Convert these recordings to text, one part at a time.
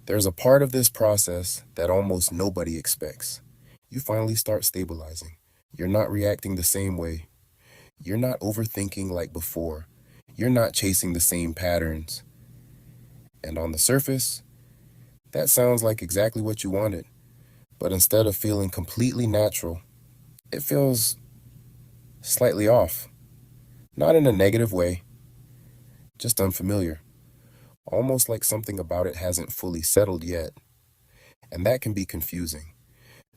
There's a part of this process that almost nobody expects. You finally start stabilizing. You're not reacting the same way. You're not overthinking like before. You're not chasing the same patterns. And on the surface, that sounds like exactly what you wanted. But instead of feeling completely natural, it feels slightly off. Not in a negative way, just unfamiliar. Almost like something about it hasn't fully settled yet. And that can be confusing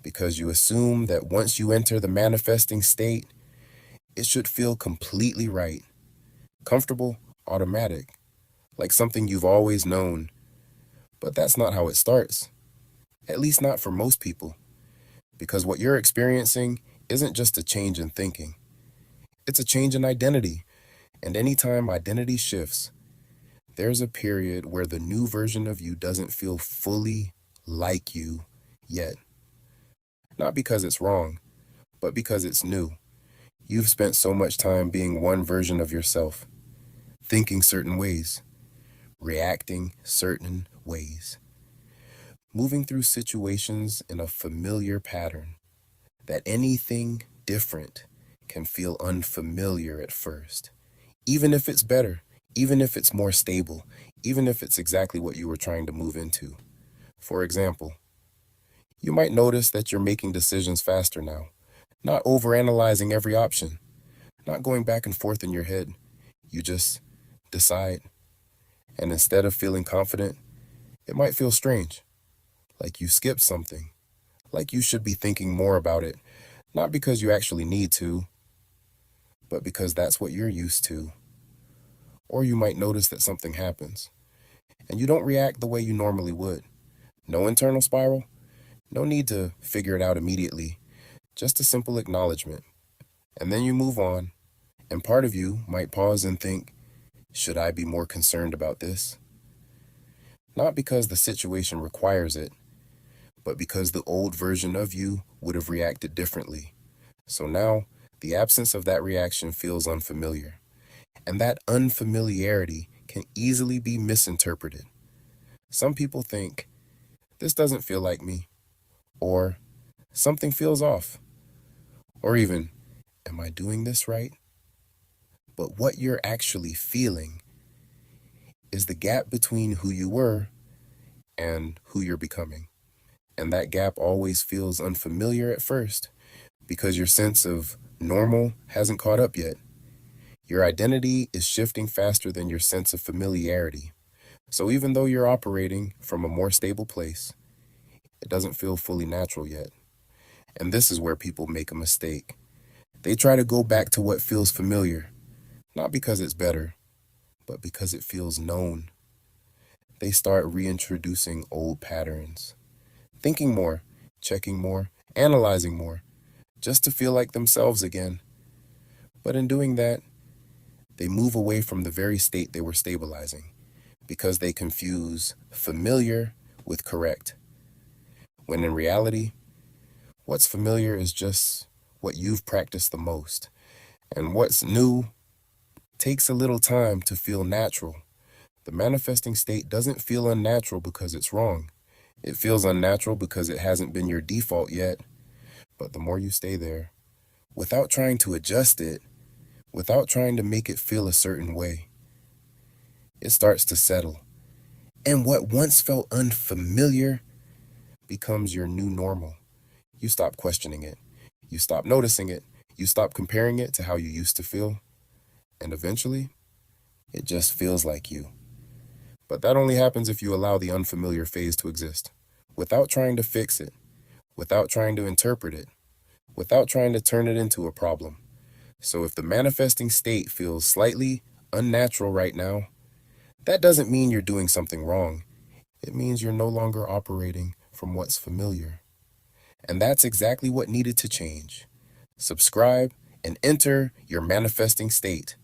because you assume that once you enter the manifesting state, it should feel completely right, comfortable, automatic, like something you've always known. But that's not how it starts, at least not for most people, because what you're experiencing isn't just a change in thinking, it's a change in identity. And anytime identity shifts, there's a period where the new version of you doesn't feel fully like you yet. Not because it's wrong, but because it's new. You've spent so much time being one version of yourself, thinking certain ways, reacting certain ways, moving through situations in a familiar pattern, that anything different can feel unfamiliar at first. Even if it's better, even if it's more stable, even if it's exactly what you were trying to move into. For example, you might notice that you're making decisions faster now, not overanalyzing every option, not going back and forth in your head. You just decide. And instead of feeling confident, it might feel strange, like you skipped something, like you should be thinking more about it, not because you actually need to, but because that's what you're used to. Or you might notice that something happens, and you don't react the way you normally would. No internal spiral, no need to figure it out immediately, just a simple acknowledgement. And then you move on, and part of you might pause and think, should I be more concerned about this? Not because the situation requires it, but because the old version of you would have reacted differently. So now, the absence of that reaction feels unfamiliar. And that unfamiliarity can easily be misinterpreted. Some people think, this doesn't feel like me, or something feels off, or even, am I doing this right? But what you're actually feeling is the gap between who you were and who you're becoming. And that gap always feels unfamiliar at first because your sense of normal hasn't caught up yet. Your identity is shifting faster than your sense of familiarity. So even though you're operating from a more stable place, it doesn't feel fully natural yet. And this is where people make a mistake. They try to go back to what feels familiar, not because it's better, but because it feels known. They start reintroducing old patterns, thinking more, checking more, analyzing more, just to feel like themselves again. But in doing that, they move away from the very state they were stabilizing because they confuse familiar with correct. When in reality, what's familiar is just what you've practiced the most. And what's new takes a little time to feel natural. The manifesting state doesn't feel unnatural because it's wrong. It feels unnatural because it hasn't been your default yet. But the more you stay there, without trying to adjust it, without trying to make it feel a certain way, it starts to settle. And what once felt unfamiliar becomes your new normal. You stop questioning it. You stop noticing it. You stop comparing it to how you used to feel. And eventually, it just feels like you. But that only happens if you allow the unfamiliar phase to exist, without trying to fix it, without trying to interpret it, without trying to turn it into a problem. So if the manifesting state feels slightly unnatural right now, that doesn't mean you're doing something wrong. It means you're no longer operating from what's familiar. And that's exactly what needed to change. Subscribe and enter your manifesting state.